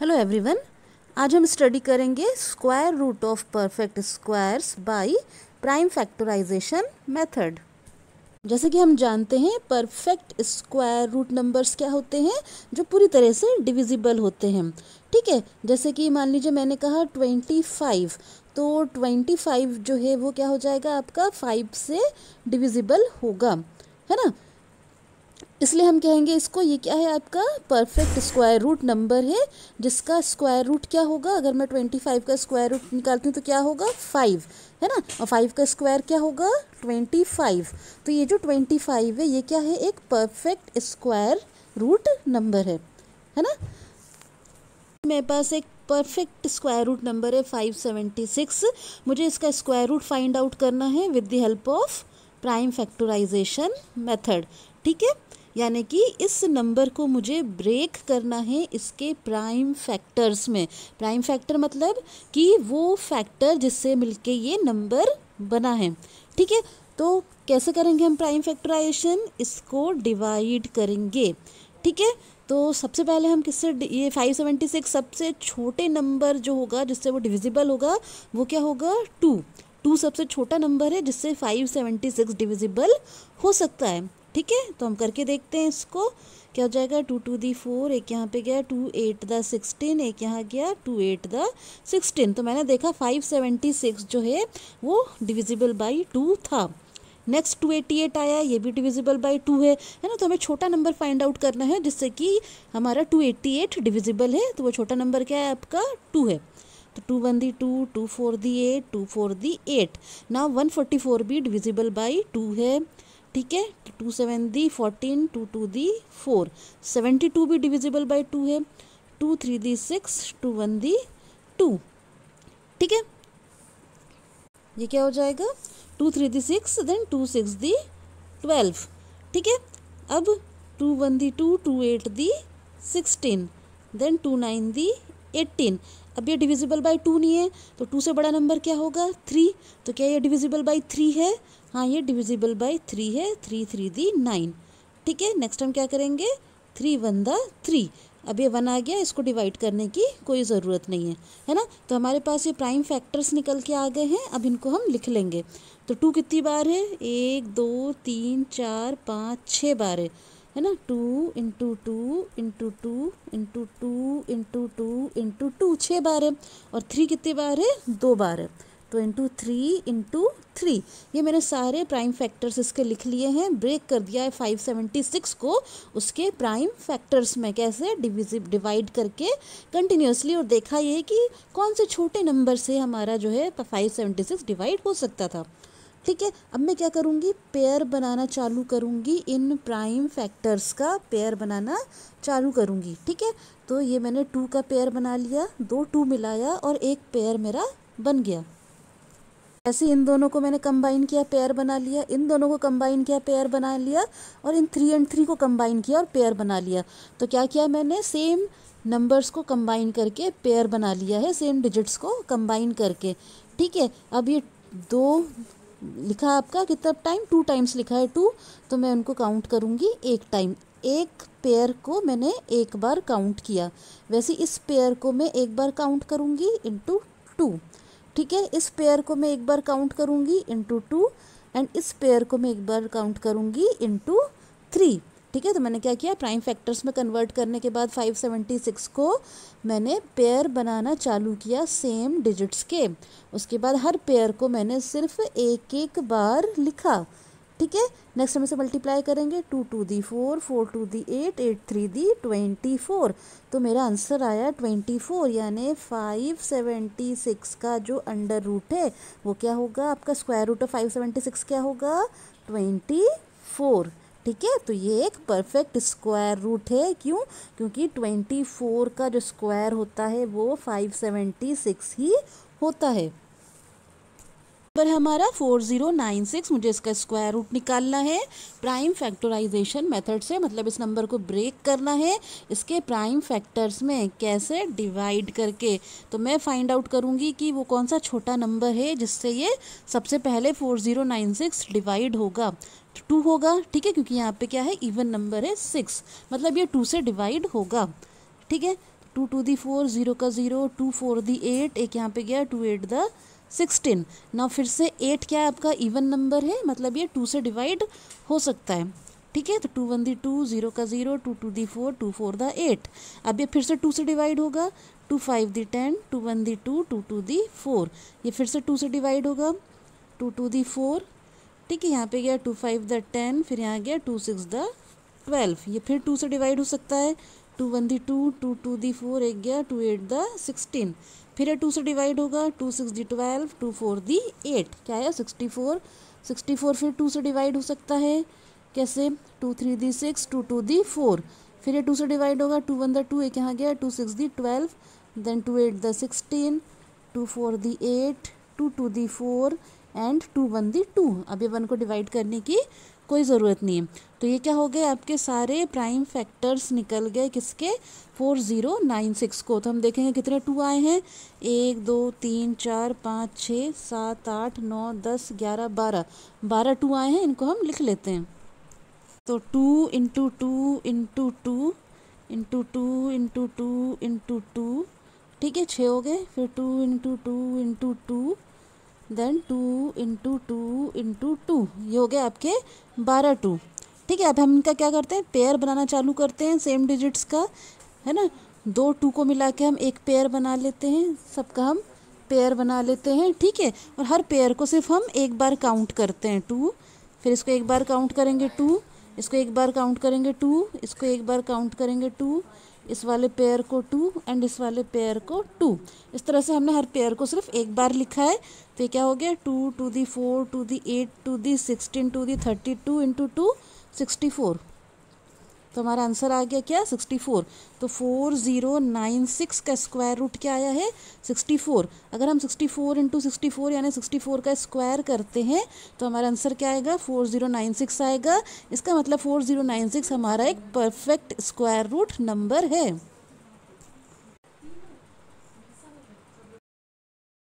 Hello everyone. आज हम study करेंगे square root of perfect squares by prime factorization method. जैसे कि हम जानते हैं परफेक्ट स्क्वायर रूट नंबर्स क्या होते हैं, जो पूरी तरह से डिविजिबल होते हैं। ठीक है, जैसे कि मान लीजिए मैंने कहा 25, तो 25 जो है वो क्या हो जाएगा, आपका 5 से डिविजिबल होगा, है ना। इसलिए हम कहेंगे इसको, ये क्या है, आपका परफेक्ट स्क्वायर रूट नंबर है, जिसका स्क्वायर रूट क्या होगा। अगर मैं 25 का स्क्वायर रूट निकालती हूँ तो क्या होगा, 5, है ना। और 5 का स्क्वायर क्या होगा, 25। तो ये जो 25 है ये क्या है, एक परफेक्ट स्क्वायर रूट नंबर है ना। मेरे पास एक परफेक्ट स्क्वायर रूट नंबर है 576। मुझे इसका स्क्वायर रूट फाइंड आउट करना है with the help of prime factorization method. ठीक है, यानी कि इस नंबर को मुझे ब्रेक करना है इसके प्राइम फैक्टर्स में। प्राइम फैक्टर मतलब कि वो फैक्टर जिससे मिलके ये नंबर बना है। ठीक है, तो कैसे करेंगे हम प्राइम फैक्टराइजेशन, इसको डिवाइड करेंगे। ठीक है, तो सबसे पहले हम किससे, ये 576 सबसे छोटे नंबर जो होगा जिससे वो डिविजिबल होगा वो क्या होगा, 2 सबसे छोटा नंबर है जिससे 576 डिविजिबल हो सकता है। ठीक है, तो हम करके देखते हैं इसको, क्या हो जाएगा, 2 टू दी 4, एक यहाँ पे गया 2 8 द 16, एक यहाँ गया 2 8 द 16। तो मैंने देखा 576 जो है वो डिविजिबल बाई 2 था। नेक्स्ट 288 आया, ये भी डिविजिबल बाई 2 है ना। तो हमें छोटा नंबर फाइंड आउट करना है जिससे कि हमारा 288 डिविजिबल है। तो वो छोटा नंबर क्या है, आपका 2 है। तो 2 1 दी 2, 2 4 दी 8, 2 4 दी 8। नाउ 144 भी डिविजिबल बाई 2 है। ठीक है, 2 7 दी 14, 2 2 दी 4, 72 भी डिविजिबल बाई 2 है। 2 3 दी 6, 2 1 दी 2। ठीक है, ये क्या हो जाएगा, 2 3 दी 6, देन 2 6 दी 12। ठीक है, अब 2 1 दी 2, 2 8 दी 16, देन 2 9 दी 18। अब ये डिविजिबल बाई 2 नहीं है, तो 2 से बड़ा नंबर क्या होगा, 3। तो क्या ये डिविजिबल बाई 3 है, हाँ ये डिविजिबल बाई 3 है। 3 3 दी 9। ठीक है, नेक्स्ट हम क्या करेंगे, 3 1 द 3। अब ये 1 आ गया, इसको डिवाइड करने की कोई ज़रूरत नहीं है ना। तो हमारे पास ये प्राइम फैक्टर्स निकल के आ गए हैं। अब इनको हम लिख लेंगे। तो 2 कितनी बार है, 1 2 3 4 5 6 बार है ना। 2 into 2 into 2 into 2 into 2 into 2 6 बार है। और 3 कितनी बार है, 2 बार है। तो इंटू 3 इंटू 3, ये मैंने सारे प्राइम फैक्टर्स इसके लिख लिए हैं। ब्रेक कर दिया है 576 को उसके प्राइम फैक्टर्स में, कैसे, डिवाइड करके कंटिन्यूसली। और देखा ये कि कौन से छोटे नंबर से हमारा जो है 576 डिवाइड हो सकता था। ठीक है, अब मैं क्या करूँगी, पेयर बनाना चालू करूँगी, इन प्राइम फैक्टर्स का पेयर बनाना चालू करूँगी। ठीक है, तो ये मैंने 2 का पेयर बना लिया, 2 2 मिलाया और एक पेयर मेरा बन गया। ऐसे इन दोनों को मैंने कंबाइन किया, पेयर बना लिया, इन दोनों को कंबाइन किया, पेयर बना लिया, और इन 3 और 3 को कंबाइन किया और पेयर बना लिया। तो क्या किया मैंने, सेम नंबर्स को कंबाइन करके पेयर बना लिया है, सेम डिजिट्स को कंबाइन करके। ठीक है, अब ये 2 लिखा आपका कितना टाइम, 2 टाइम्स लिखा है 2, तो मैं उनको काउंट करूँगी एक टाइम। एक पेयर को मैंने एक बार काउंट किया, वैसे इस पेयर को मैं एक बार काउंट करूँगी इंटू 2। ठीक है, इस पेयर को मैं एक बार काउंट करूँगी इंटू 2, एंड इस पेयर को मैं एक बार काउंट करूँगी इंटू 3। ठीक है, तो मैंने क्या किया, प्राइम फैक्टर्स में कन्वर्ट करने के बाद 576 को मैंने पेयर बनाना चालू किया सेम डिजिट्स के। उसके बाद हर पेयर को मैंने सिर्फ एक एक बार लिखा। ठीक है, नेक्स्ट हम इसे मल्टीप्लाई करेंगे, 2 2 दी 4, 4 2 दी 8, 8 3 दी 24। तो मेरा आंसर आया 24, यानी 576 का जो अंडर रूट है वो क्या होगा, आपका स्क्वायर रूट ऑफ 576 क्या होगा, 24। ठीक है, तो ये एक परफेक्ट स्क्वायर रूट है। क्यों, क्योंकि 24 का जो स्क्वायर होता है वो 576 ही होता है। पर हमारा 4096, मुझे इसका स्क्वायर रूट निकालना है प्राइम फैक्टराइजेशन मेथड से, मतलब इस नंबर को ब्रेक करना है इसके प्राइम फैक्टर्स में, कैसे, डिवाइड करके। तो मैं फाइंड आउट करूँगी कि वो कौन सा छोटा नंबर है जिससे ये सबसे पहले 4096 डिवाइड होगा। 2 होगा, ठीक है, क्योंकि यहाँ पे क्या है, इवन नंबर है 6, मतलब ये 2 से डिवाइड होगा। ठीक है, 2 टू दी 4, 0 का 0, 2 4 दी 8, एक यहाँ पे गया 2 8 द 16। ना फिर से 8 क्या है आपका इवन नंबर है, मतलब ये 2 से डिवाइड हो सकता है, ठीक है। तो 2 1 दी 2, 0 का 0, 2 2 दी 4, 2 4 द 8। अब ये फिर से 2 से डिवाइड होगा, 2 5 दी 10, 2 1 दी 2, 2 2 दी 4। ये फिर से 2 से डिवाइड होगा, 2 2 दी 4, ठीक है। यहाँ पे गया 2 5 द 10, फिर यहाँ गया 2 6 द 12। ये फिर 2 से डिवाइड हो सकता है, 2 1 दी 2, 2 2 दी 4, एक गया 2 8 द 16। फिर ये 2 से डिवाइड होगा, 2 6 दी 12, 2 4 दी 8, क्या है 64। 64 फिर 2 से डिवाइड हो सकता है, कैसे 2 3 दी 6, 2 2 दी 4। फिर ये 2 से डिवाइड होगा, 2 1 द 2, एक यहाँ गया 2 6 the 12, then 2 8 the 16, 2 4 the 8, 2 2 the 4 and 2 1 the 2। अब ये 1 को डिवाइड करने की कोई ज़रूरत नहीं है। तो ये क्या हो गए, आपके सारे प्राइम फैक्टर्स निकल गए किसके, 4096 को। तो हम देखेंगे कितने 2 आए हैं, 1 2 3 4 5 6 7 8 9 10 11 12 12 2 आए हैं। इनको हम लिख लेते हैं। तो 2 into 2 into 2 into 2 into 2 into 2, ठीक है 6 हो गए। फिर 2 into 2 into 2, then 2 into 2 into 2, ये हो गए आपके 12 2, ठीक है। अब हम इनका क्या करते हैं, पेयर बनाना चालू करते हैं सेम डिजिट्स का, है ना। 2 2 को मिला के हम एक पेयर बना लेते हैं, सबका हम पेयर बना लेते हैं, ठीक है। और हर पेयर को सिर्फ हम एक बार काउंट करते हैं 2, फिर इसको एक बार काउंट करेंगे 2, इसको एक बार काउंट करेंगे 2, इसको एक बार काउंट करेंगे 2, इस वाले पेयर को 2 एंड इस वाले पेयर को 2। इस तरह से हमने हर पेयर को सिर्फ एक बार लिखा है। तो ये क्या हो गया, 2 two the 4 two the 8 two the 16 two the 32 into 2 64। तो हमारा आंसर आ गया क्या, 64। तो 4096 का स्क्वायर रूट क्या आया है, 64। अगर हम 64 इंटू 64 यानी 64 का स्क्वायर करते हैं तो हमारा आंसर क्या आएगा, 4096 आएगा। इसका मतलब 4096 हमारा एक परफेक्ट स्क्वायर रूट नंबर है।